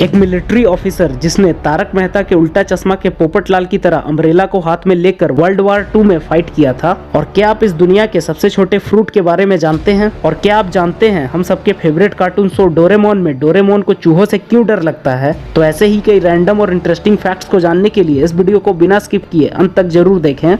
एक military officer जिसने तारक मेहता के उल्टा चश्मा के पोपटलाल की तरह अम्ब्रेला को हाथ में लेकर वर्ल्ड वॉर 2 में फाइट किया था। और क्या आप इस दुनिया के सबसे छोटे फ्रूट के बारे में जानते हैं? और क्या आप जानते हैं हम सबके फेवरेट कार्टून शो डोरेमोन में डोरेमोन को चूहों से क्यों डर लगता है? तो ऐसे ही कई रैंडम और इंटरेस्टिंग फैक्ट्स को जानने के लिए इस वीडियो को बिना स्किप किए अंत तक जरूर देखें।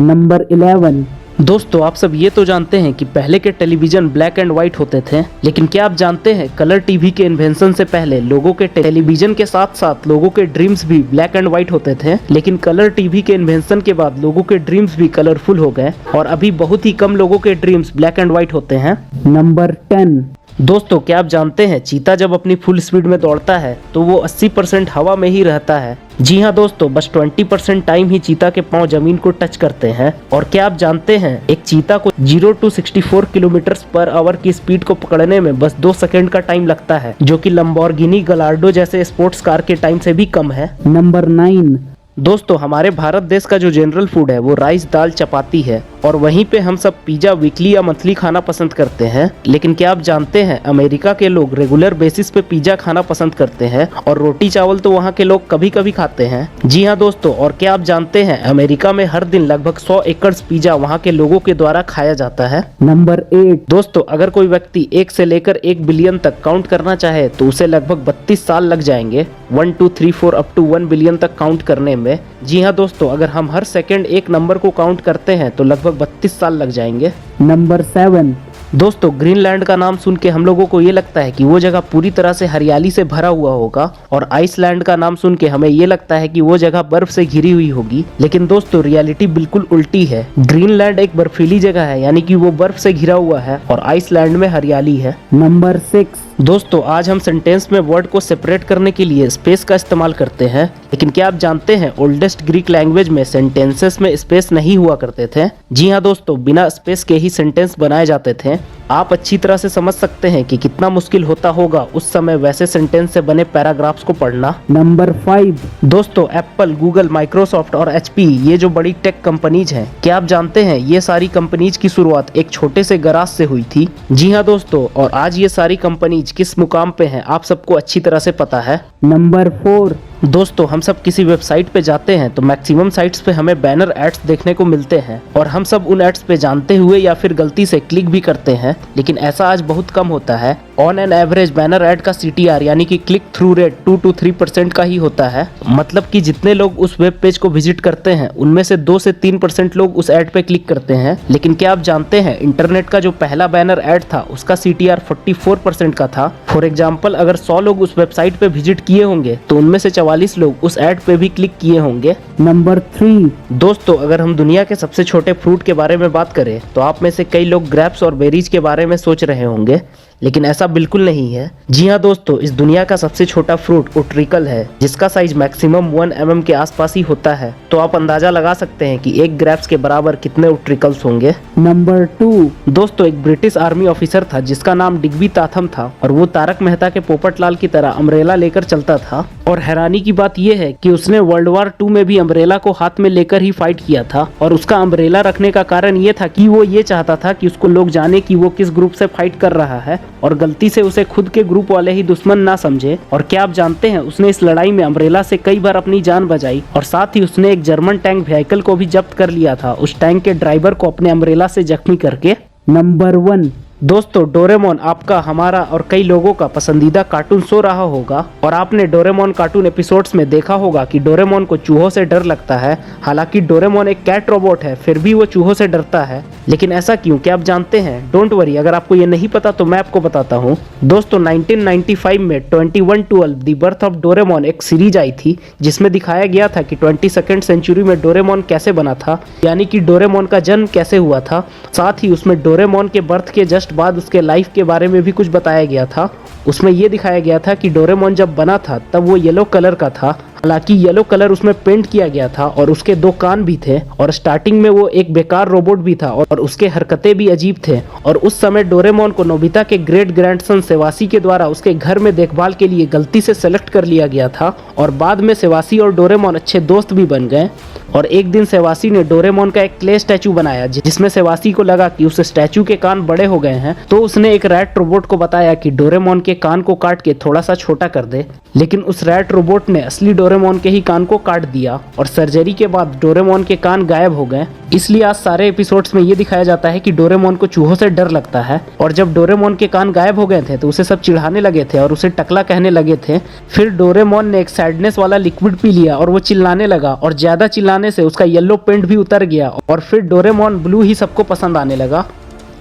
नंबर 11। दोस्तों, आप सब ये तो जानते हैं कि पहले के टेलीविजन ब्लैक एंड व्हाइट होते थे, लेकिन क्या आप जानते हैं कलर टीवी के इन्वेंशन से पहले लोगों के टेलीविजन के साथ साथ लोगों के ड्रीम्स भी ब्लैक एंड व्हाइट होते थे। लेकिन कलर टीवी के इन्वेंशन के बाद लोगों के ड्रीम्स भी कलरफुल हो गए और अभी बहुत ही कम लोगों के ड्रीम्स ब्लैक एंड व्हाइट होते हैं। नंबर 10। दोस्तों, क्या आप जानते हैं चीता जब अपनी फुल स्पीड में दौड़ता है तो वो 80% हवा में ही रहता है। जी हाँ दोस्तों, बस 20% टाइम ही चीता के पांव जमीन को टच करते हैं। और क्या आप जानते हैं एक चीता को 0 to 64 किलोमीटर/आवर की स्पीड को पकड़ने में बस 2 सेकंड का टाइम लगता है, जो कि लंबोर्गिनी गलार्डो जैसे स्पोर्ट्स कार के टाइम से भी कम है। नंबर 9। दोस्तों, हमारे भारत देश का जो जनरल फूड है वो राइस, दाल, चपाती है और वहीं पे हम सब पिज्जा वीकली या मंथली खाना पसंद करते हैं। लेकिन क्या आप जानते हैं अमेरिका के लोग रेगुलर बेसिस पे पिज्जा खाना पसंद करते हैं और रोटी चावल तो वहाँ के लोग कभी कभी खाते हैं। जी हाँ दोस्तों, और क्या आप जानते हैं अमेरिका में हर दिन लगभग 100 एकड़ पिज्जा वहाँ के लोगों के द्वारा खाया जाता है। नंबर 8। दोस्तों, अगर कोई व्यक्ति 1 से लेकर 1 बिलियन तक काउंट करना चाहे तो उसे लगभग 32 साल लग जाएंगे, 1 2 3 4 अप टू 1 बिलियन तक काउंट करने में। जी हाँ दोस्तों, अगर हम हर सेकंड एक नंबर को काउंट करते हैं तो लगभग 32 साल लग जाएंगे। नंबर 7। दोस्तों, ग्रीनलैंड का नाम सुन के हम लोगों को ये लगता है कि वो जगह पूरी तरह से हरियाली से भरा हुआ होगा और आइसलैंड का नाम सुन के हमें ये लगता है कि वो जगह बर्फ से घिरी हुई होगी। लेकिन दोस्तों, रियलिटी बिल्कुल उल्टी है। ग्रीनलैंड एक बर्फीली जगह है, यानी कि वो बर्फ से घिरा हुआ है और आइसलैंड में हरियाली है। नंबर 6। दोस्तों, आज हम सेंटेंस में वर्ड को सेपरेट करने के लिए स्पेस का इस्तेमाल करते हैं, लेकिन क्या आप जानते हैं ओल्डेस्ट ग्रीक लैंग्वेज में सेंटेंसेस में स्पेस नहीं हुआ करते थे। जी हाँ दोस्तों, बिना स्पेस के ही सेंटेंस बनाए जाते थे। आप अच्छी तरह से समझ सकते हैं कि कितना मुश्किल होता होगा उस समय वैसे सेंटेंस से बने पैराग्राफ्स को पढ़ना। नंबर 5। दोस्तों, एप्पल, गूगल, माइक्रोसॉफ्ट और HP ये जो बड़ी टेक कंपनीज हैं, क्या आप जानते हैं ये सारी कंपनीज की शुरुआत एक छोटे से गराज से हुई थी। जी हाँ दोस्तों, और आज ये सारी कंपनीज किस मुकाम पे हैं आप सबको अच्छी तरह से पता है। नंबर 4। दोस्तों, हम सब किसी वेबसाइट पे जाते हैं तो मैक्सिमम साइट्स पे हमें बैनर एड्स देखने को मिलते हैं और हम सब उन एड्स पे जानते हुए या फिर गलती से क्लिक भी करते हैं, लेकिन ऐसा आज बहुत कम होता है। On an average banner add का CTR यानी कि क्लिक थ्रू रेट 2 to 3% का ही होता है। मतलब कि जितने लोग उस वेब पेज को विजिट करते हैं उनमें से 2 से 3% लोग उस एड पे क्लिक करते हैं। लेकिन क्या आप जानते हैं इंटरनेट का जो पहला बैनर एड था उसका CTR 44% का था। फॉर एग्जाम्पल, अगर 100 लोग उस वेबसाइट पे विजिट किए होंगे तो उनमें से 44 लोग उस एड पे भी क्लिक किए होंगे। नंबर 3। दोस्तों, अगर हम दुनिया के सबसे छोटे फ्रूट के बारे में बात करें तो आप में से कई लोग ग्रेप्स और बेरीज के बारे में सोच रहे होंगे, लेकिन ऐसा बिल्कुल नहीं है। जी हाँ दोस्तों, इस दुनिया का सबसे छोटा फ्रूट उट्रिकल है, जिसका साइज मैक्सिमम 1 mm के आसपास ही होता है। तो आप अंदाजा लगा सकते हैं कि एक ग्रेप्स के बराबर कितने उट्रिकल्स होंगे। नंबर 2। दोस्तों, एक ब्रिटिश आर्मी ऑफिसर था जिसका नाम डिग्बी ताथम था और वो तारक मेहता के पोपटलाल की तरह अम्ब्रेला लेकर चलता था। और हैरानी की बात यह है कि उसने वर्ल्ड वॉर 2 में भी अम्ब्रेला को हाथ में लेकर ही फाइट किया था। और उसका अम्ब्रेला रखने का कारण ये था कि वो ये चाहता था कि उसको लोग जाने कि वो किस ग्रुप से फाइट कर रहा है और गलती से उसे खुद के ग्रुप वाले ही दुश्मन ना समझे। और क्या आप जानते हैं उसने इस लड़ाई में अम्ब्रेला से कई बार अपनी जान बचाई और साथ ही उसने एक जर्मन टैंक व्हीकल को भी जब्त कर लिया था, उस टैंक के ड्राइवर को अपने अम्ब्रेला से जख्मी करके। नंबर 1। दोस्तों, डोरेमोन आपका, हमारा और कई लोगों का पसंदीदा कार्टून शो रहा होगा और आपने डोरेमोन कार्टून एपिसोड्स में देखा होगा कि डोरेमोन को चूहों से डर लगता है। हालांकि डोरेमोन एक कैट रोबोट है, फिर भी वो चूहों से डरता है। लेकिन ऐसा क्यों, क्या आप जानते हैं? डोंट वरी, अगर आपको ये नहीं पता तो मैं आपको बताता हूँ। दोस्तों, 1995 में 2112 द बर्थ ऑफ डोरेमोन एक सीरीज आई थी जिसमें दिखाया गया था कि 22nd सेंचुरी में डोरेमोन कैसे बना था, यानी कि डोरेमोन का जन्म कैसे हुआ था। साथ ही उसमें डोरेमोन के बर्थ के जस्ट बाद उसके लाइफ के बारे में भी कुछ बताया गया था। उसमें यह दिखाया गया था कि डोरेमोन जब बना था तब वो येलो कलर का था। हालांकि येलो कलर उसमें पेंट किया गया था और उसके 2 कान भी थे और स्टार्टिंग में वो एक बेकार रोबोट भी था और उसके हरकतें भी अजीब थे। और उस समय डोरेमोन को नोबिता के ग्रेट ग्रैंडसन सेवासी के द्वारा उसके घर में देखभाल के लिए गलती से सेलेक्ट कर लिया गया था और बाद में सेवासी और डोरेमोन अच्छे दोस्त भी बन गए। और एक दिन सेवासी ने डोरेमोन का एक क्ले स्टैचू बनाया, जिसमें सेवासी को लगा कि उस स्टैचू के कान बड़े हो गए हैं, तो उसने एक रैट रोबोट को बताया कि डोरेमोन के कान को काट के थोड़ा सा छोटा कर दे। लेकिन उस रैट रोबोट ने असली डोरेमोन के ही कान को काट दिया और सर्जरी के बाद डोरेमोन के कान गायब हो गए। इसलिए आज सारे एपिसोड्स में ये दिखाया जाता है कि डोरेमोन को चूहों से डर लगता है। और जब डोरेमोन के कान गायब हो गए थे तो उसे सब चिढ़ाने लगे थे और उसे टकला कहने लगे थे। फिर डोरेमोन ने एक सैडनेस वाला लिक्विड पी लिया और वो चिल्लाने लगा, और ज्यादा चिल्लाने से उसका येलो पेंट भी उतर गया और फिर डोरेमोन ब्लू ही सबको पसंद आने लगा।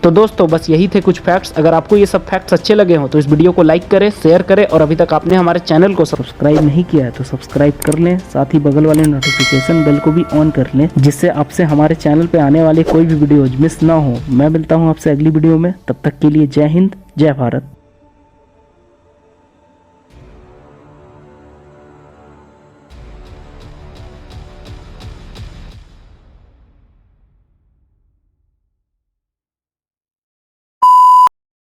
तो दोस्तों बस यही थे कुछ फैक्ट्स। अगर आपको ये सब फैक्ट्स अच्छे लगे हो तो इस वीडियो को लाइक करें, शेयर करें, और अभी तक आपने हमारे चैनल को सब्सक्राइब नहीं किया है तो सब्सक्राइब कर लें। साथ ही बगल वाले नोटिफिकेशन बेल को भी ऑन कर लें, जिससे आपसे हमारे चैनल पे आने वाले कोई भी वीडियोज मिस ना हो। मैं मिलता हूँ आपसे अगली वीडियो में, तब तक के लिए जय हिंद, जय भारत।